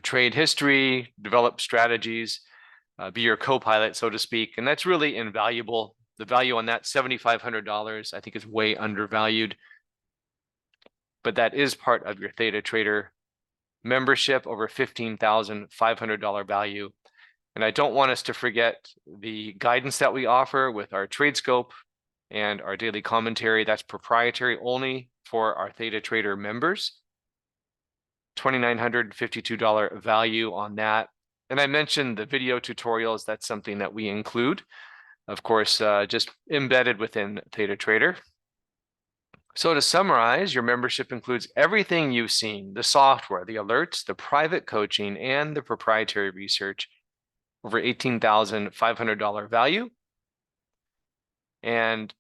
trade history, develop strategies, be your co-pilot, so to speak. And that's really invaluable. The value on that, $7,500, I think is way undervalued. But that is part of your ThetaTrader membership, over $15,500 value. And I don't want us to forget the guidance that we offer with our TradeScope and our daily commentary. That's proprietary only for our ThetaTrader members. $2,952 value on that. And I mentioned the video tutorials. That's something that we include, of course, just embedded within ThetaTrader. So to summarize, your membership includes everything you've seen: the software, the alerts, the private coaching, and the proprietary research. Over $18,500 value. And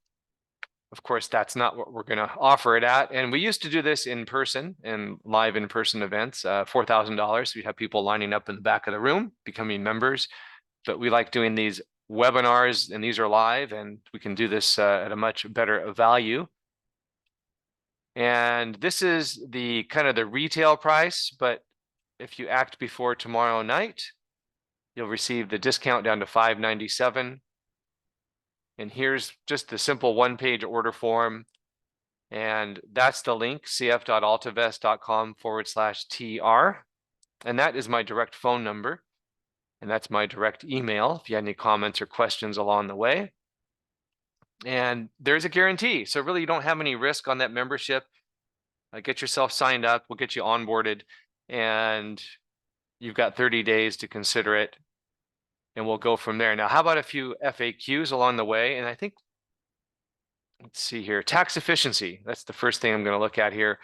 of course, that's not what we're going to offer it at. And we used to do this in person and live in-person events, $4,000. We'd have people lining up in the back of the room, becoming members. But we like doing these webinars, and these are live, and we can do this at a much better value. And this is the kind of the retail price, but if you act before tomorrow night, you'll receive the discount down to $5.97. And here's just the simple one-page order form. And that's the link, cf.altivest.com/TR. And that is my direct phone number. And that's my direct email if you had any comments or questions along the way. And there's a guarantee. So really you don't have any risk on that membership. Get yourself signed up. We'll get you onboarded. And you've got 30 days to consider it. And we'll go from there. Now, how about a few FAQs along the way? And I think, let's see here, tax efficiency. That's the first thing I'm going to look at here.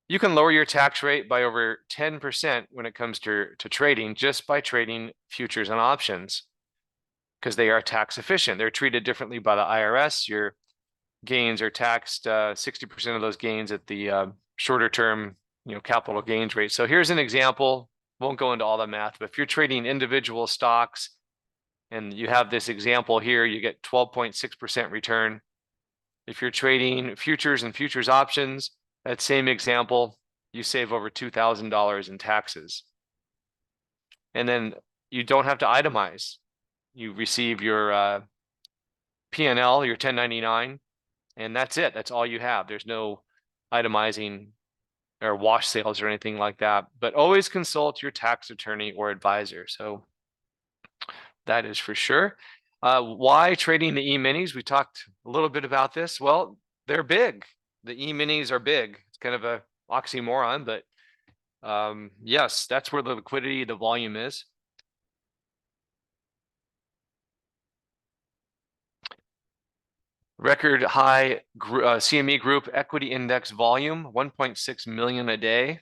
You can lower your tax rate by over 10% when it comes to trading just by trading futures and options because they are tax efficient. They're treated differently by the IRS. Your gains are taxed 60% of those gains at the shorter term, capital gains rate. So here's an example. Won't go into all the math, but if you're trading individual stocks and you have this example here, you get 12.6% return. If you're trading futures and futures options, that same example, you save over $2,000 in taxes. And then you don't have to itemize. You receive your P&L, your 1099, and that's it. That's all you have. There's no itemizing or wash sales or anything like that. But always consult your tax attorney or advisor. So that is for sure. Why trading the E-minis? We talked a little bit about this. Well, they're big. The E-minis are big. It's kind of a oxymoron, but yes, that's where the liquidity, the volume is. Record high CME Group equity index volume, 1.6 million a day.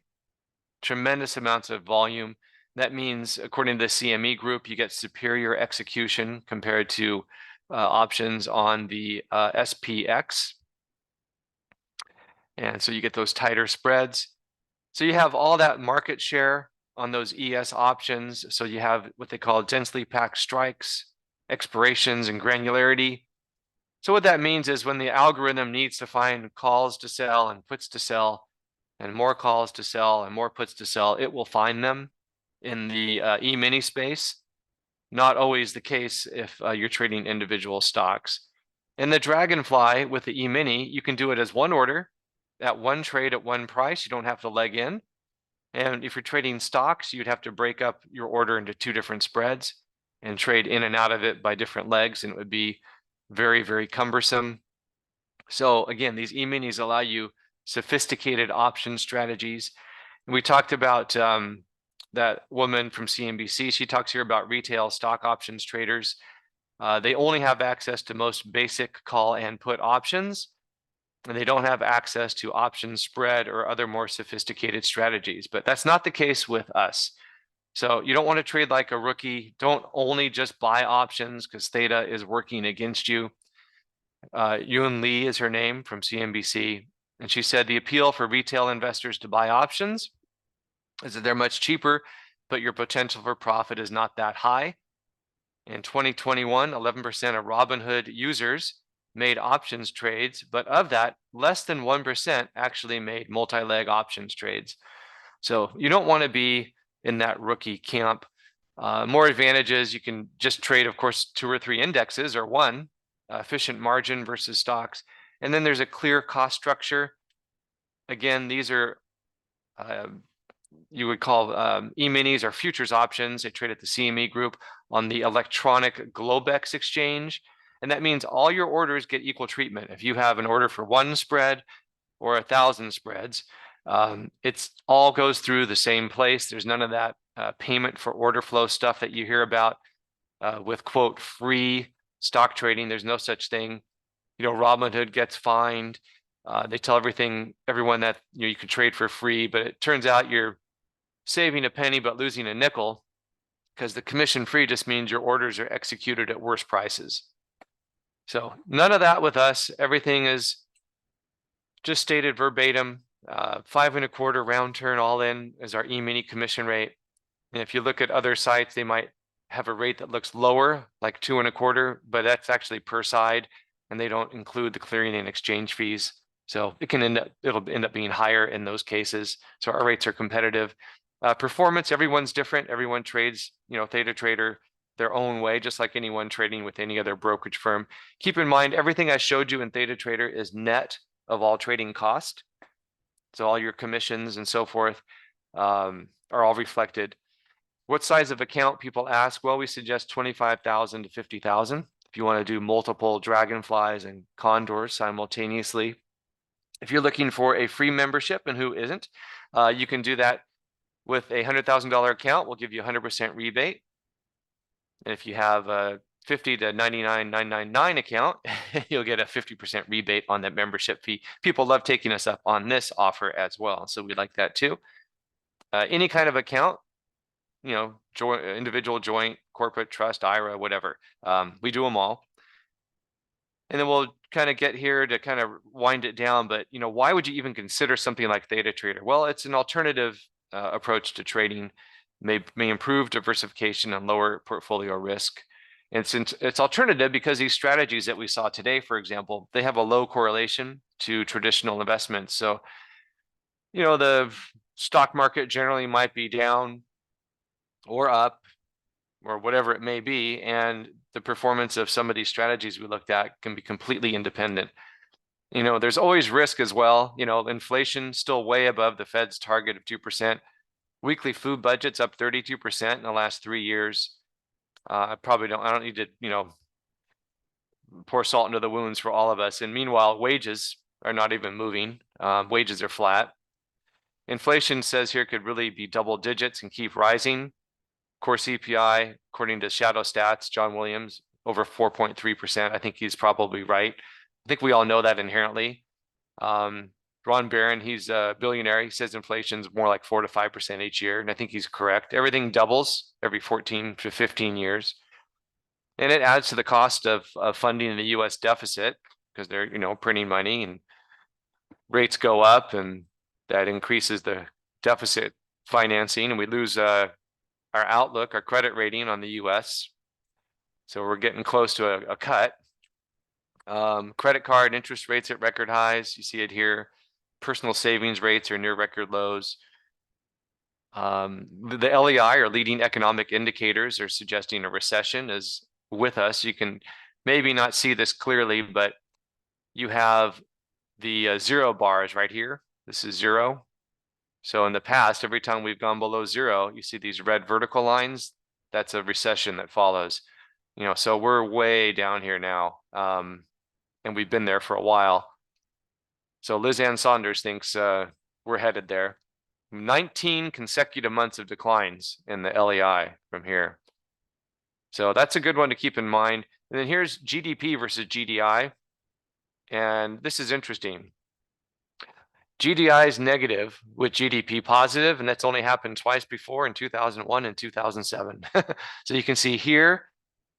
Tremendous amounts of volume. That means, according to the CME Group, you get superior execution compared to options on the SPX. And so you get those tighter spreads. So you have all that market share on those ES options. So you have what they call densely packed strikes, expirations, and granularity. So what that means is when the algorithm needs to find calls to sell and puts to sell, and more calls to sell and more puts to sell, it will find them in the E-mini space. Not always the case if you're trading individual stocks. In the Dragonfly with the E-mini, you can do it as one order at one trade at one price. You don't have to leg in. And if you're trading stocks, you'd have to break up your order into two different spreads and trade in and out of it by different legs, and it would be very, very cumbersome. So again, these E-minis allow you sophisticated option strategies. And we talked about that woman from CNBC. She talks here about retail stock options traders. They only have access to most basic call and put options, and they don't have access to option spread or other more sophisticated strategies. But that's not the case with us. So you don't want to trade like a rookie. Don't only just buy options because theta is working against you. Yun Lee is her name from CNBC. And she said the appeal for retail investors to buy options is that they're much cheaper, but your potential for profit is not that high. In 2021, 11% of Robinhood users made options trades, but of that, less than 1% actually made multi-leg options trades. So you don't want to be in that rookie camp. More advantages, you can just trade, of course, 2 or 3 indexes or one, efficient margin versus stocks. And then there's a clear cost structure. Again, these are, you would call E-minis or futures options. They trade at the CME Group on the electronic Globex exchange. And that means all your orders get equal treatment. If you have an order for 1 spread or 1,000 spreads, it's all goes through the same place. There's none of that payment for order flow stuff that you hear about with quote free stock trading. There's no such thing. Robinhood gets fined. They tell everyone that you can trade for free, but it turns out you're saving a penny but losing a nickel because the commission free just means your orders are executed at worse prices. So none of that with us. Everything is just stated verbatim. 5.25 round turn all in is our E-mini commission rate. And if you look at other sites, they might have a rate that looks lower, like 2.25, but that's actually per side, and they don't include the clearing and exchange fees. So it'll end up being higher in those cases. So our rates are competitive. Performance, everyone's different. Everyone trades, Theta Trader their own way, just like anyone trading with any other brokerage firm. Keep in mind, everything I showed you in Theta Trader is net of all trading cost. So all your commissions and so forth are all reflected. What size of account, people ask? Well, we suggest 25,000 to 50,000 if you want to do multiple dragonflies and condors simultaneously. If you're looking for a free membership, and who isn't, you can do that with a $100,000 account. We'll give you a 100% rebate. And if you have a 50 to 99,999 account, you'll get a 50% rebate on that membership fee. People love taking us up on this offer as well, so we like that too. Any kind of account, individual, joint, corporate, trust, IRA, whatever. We do them all. And then we'll kind of get here to kind of wind it down. But, why would you even consider something like Theta Trader? Well, it's an alternative approach to trading, may improve diversification and lower portfolio risk. And since it's alternative because these strategies that we saw today, for example, they have a low correlation to traditional investments. So, the stock market generally might be down or up or whatever it may be, and the performance of some of these strategies we looked at can be completely independent. There's always risk as well. Inflation still way above the Fed's target of 2%. Weekly food budget's up 32% in the last 3 years. I don't need to, pour salt into the wounds for all of us. And meanwhile, wages are not even moving. Wages are flat. Inflation says here could really be double digits and keep rising. Core CPI, according to Shadow Stats, John Williams, over 4.3%. I think he's probably right. I think we all know that inherently. Ron Barron, he's a billionaire. He says inflation's more like 4 to 5% each year, and I think he's correct. Everything doubles every 14 to 15 years. And it adds to the cost of funding the US deficit because they're, printing money and rates go up, and that increases the deficit financing, and we lose our outlook, our credit rating on the US. So we're getting close to a cut. Credit card interest rates at record highs. You see it here. Personal savings rates are near record lows. The LEI, or leading economic indicators, are suggesting a recession is with us. You can maybe not see this clearly, but you have the zero bars right here. This is zero. So in the past, every time we've gone below zero, you see these red vertical lines. That's a recession that follows. So we're way down here now, and we've been there for a while. So Liz Ann Saunders thinks we're headed there. 19 consecutive months of declines in the LEI from here. So that's a good one to keep in mind. And then here's GDP versus GDI. And this is interesting. GDI is negative with GDP positive, and that's only happened twice before, in 2001 and 2007. So you can see here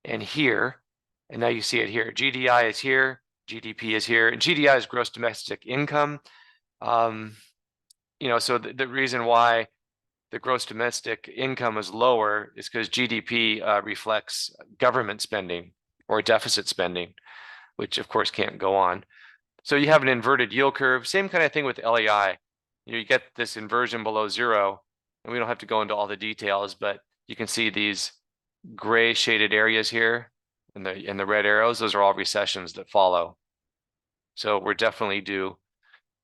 and here, and now you see it here. GDI is here, GDP is here, and GDI is gross domestic income. So the reason why the gross domestic income is lower is because GDP reflects government spending or deficit spending, which of course can't go on. So you have an inverted yield curve, same kind of thing with LEI. You get this inversion below zero, and we don't have to go into all the details, but you can see these gray shaded areas here and the red arrows. Those are all recessions that follow. So we're definitely due.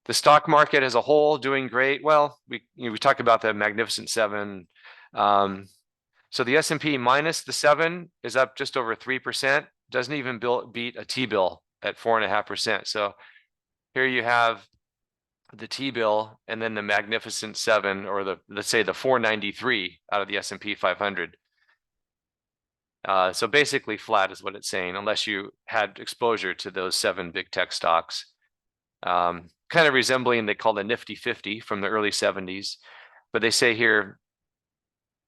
The stock market as a whole doing great. Well, we talked about the Magnificent Seven. So the S&P minus the 7 is up just over 3%. Doesn't even beat a T-bill at 4.5%. So here you have the T-bill and then the Magnificent 7, or let's say the 493 out of the S&P 500. So basically flat is what it's saying, unless you had exposure to those 7 big tech stocks. Kind of resembling, they call the Nifty 50 from the early 70s. But they say here,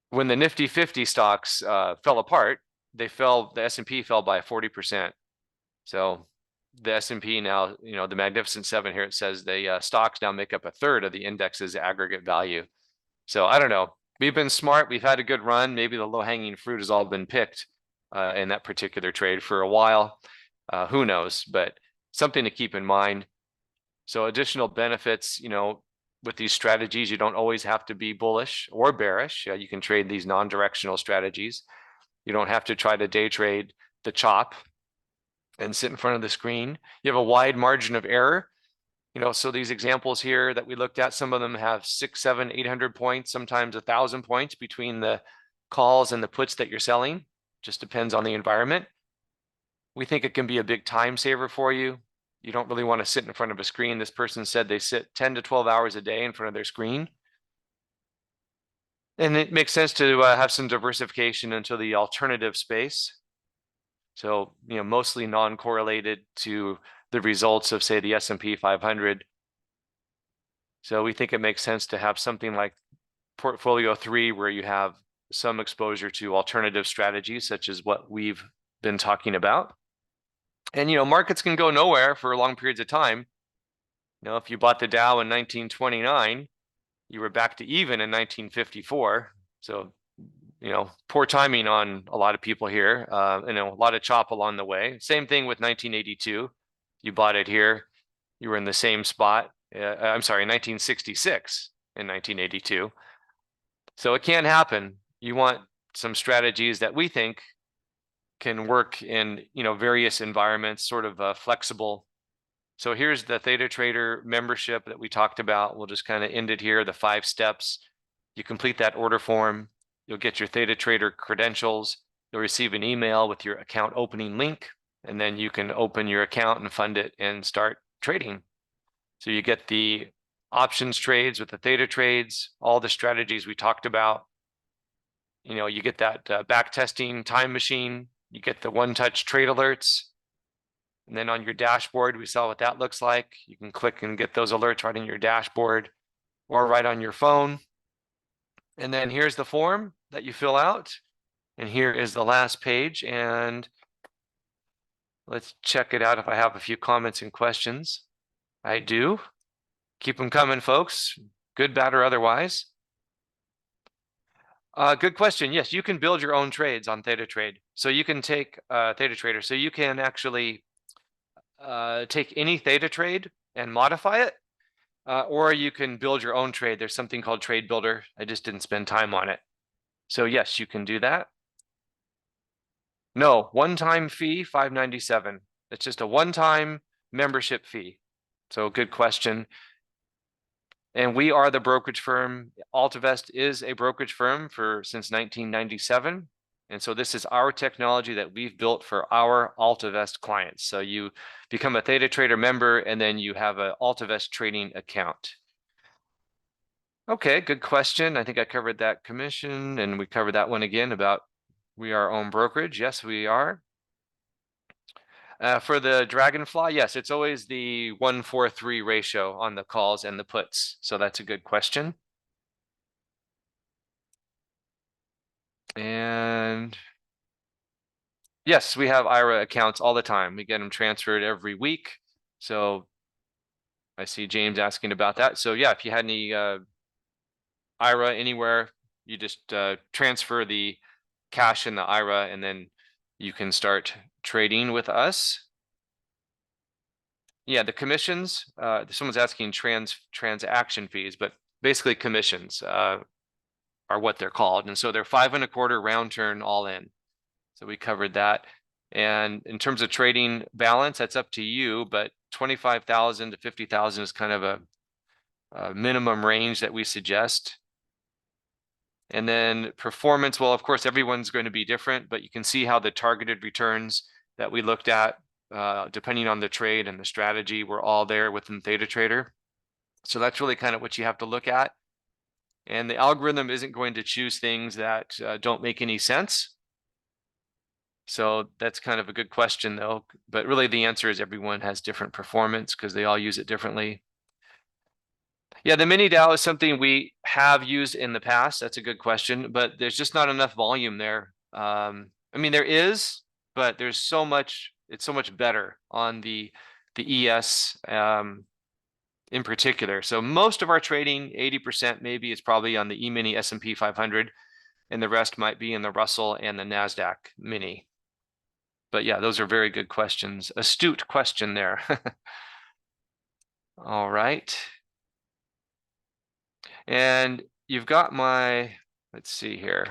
when the Nifty 50 stocks fell apart, the S&P fell by 40%. So the S&P now, the Magnificent 7 here, it says the stocks now make up a third of the index's aggregate value. So I don't know. We've been smart. We've had a good run. Maybe the low-hanging fruit has all been picked in that particular trade for a while. Who knows? But something to keep in mind. So additional benefits, with these strategies, you don't always have to be bullish or bearish. You can trade these non-directional strategies. You don't have to try to day trade the chop and sit in front of the screen. You have a wide margin of error. So these examples here that we looked at, some of them have 600, 700, 800 points, sometimes 1,000 points between the calls and the puts that you're selling. Just depends on the environment. We think it can be a big time saver for you. You don't really want to sit in front of a screen. This person said they sit 10 to 12 hours a day in front of their screen. And it makes sense to have some diversification into the alternative space. So, mostly non-correlated to the results of, say, the S&P 500. So we think it makes sense to have something like Portfolio 3, where you have some exposure to alternative strategies, such as what we've been talking about. And, markets can go nowhere for long periods of time. If you bought the Dow in 1929, you were back to even in 1954. So, poor timing on a lot of people here, a lot of chop along the way. Same thing with 1982. You bought it here, you were in the same spot. I'm sorry, 1966 and 1982. So it can happen. You want some strategies that we think can work in, various environments, sort of flexible. So here's the Theta Trader membership that we talked about. We'll just kind of end it here, the 5 steps. You complete that order form, you'll get your Theta Trader credentials, you'll receive an email with your account opening link, and then you can open your account and fund it and start trading. So you get the options trades with the Theta trades, all the strategies we talked about. You get that back testing time machine, you get the one-touch trade alerts. And then on your dashboard, we saw what that looks like. You can click and get those alerts right in your dashboard or right on your phone. And then here's the form that you fill out. And here is the last page. And let's check it out if I have a few comments and questions. I do. Keep them coming, folks. Good, bad, or otherwise. Good question. Yes, you can build your own trades on Theta Trade. So you can take Theta Trader. So you can actually take any Theta trade and modify it, or you can build your own trade. There's something called Trade Builder. I just didn't spend time on it. So yes, you can do that. No, one-time fee, $5.97. It's just a one-time membership fee. So good question. And we are the brokerage firm. AltaVest is a brokerage firm since 1997. And so this is our technology that we've built for our AltaVest clients. So you become a Theta Trader member, and then you have an AltaVest trading account. Okay, good question. I think I covered that commission, and we covered that one again about we are our own brokerage. Yes, we are. For the Dragonfly, yes, it's always the 1-4-3 ratio on the calls and the puts. So that's a good question. And yes, we have IRA accounts all the time. We get them transferred every week. So I see James asking about that. So yeah, if you had any IRA anywhere, you just transfer the cash in the IRA, and then you can start trading with us. Yeah, the commissions, someone's asking transaction fees, but basically commissions are what they're called. And so they're 5.25 round turn all in. So we covered that. And in terms of trading balance, that's up to you, but 25,000 to 50,000 is kind of a minimum range that we suggest. And then performance, well, of course, everyone's going to be different, but you can see how the targeted returns that we looked at, depending on the trade and the strategy, were all there within Theta Trader. So that's really kind of what you have to look at. And the algorithm isn't going to choose things that don't make any sense. So that's kind of a good question, though. But really, the answer is everyone has different performance because they all use it differently. Yeah, the mini DAO is something we have used in the past. That's a good question, but there's just not enough volume there. I mean, there is, but there's so much, it's so much better on the ES in particular. So most of our trading, 80% maybe, is probably on the E-mini S&P 500, and the rest might be in the Russell and the NASDAQ mini. But yeah, those are very good questions. Astute question there. All right. And you've got my, let's see here.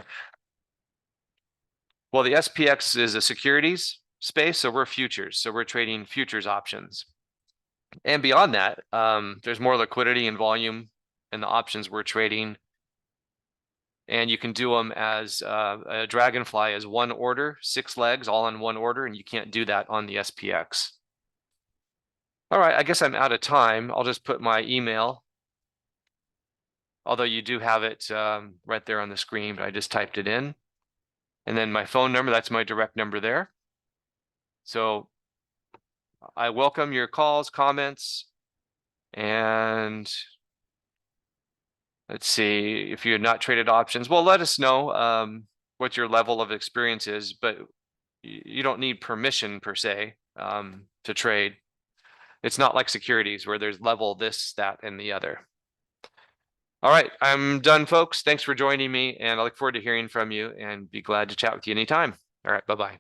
Well, the SPX is a securities space, so we're futures. So we're trading futures options. And beyond that, there's more liquidity and volume in the options we're trading. And you can do them as a dragonfly as one order, 6 legs, all on one order, and you can't do that on the SPX. All right, I guess I'm out of time. I'll just put my email, although you do have it right there on the screen, but I just typed it in. And then my phone number, that's my direct number there. So I welcome your calls, comments, and let's see, if you had not traded options, well, let us know what your level of experience is, but you don't need permission per se to trade. It's not like securities where there's level this, that, and the other. All right, I'm done, folks. Thanks for joining me, and I look forward to hearing from you and be glad to chat with you anytime. All right, bye-bye.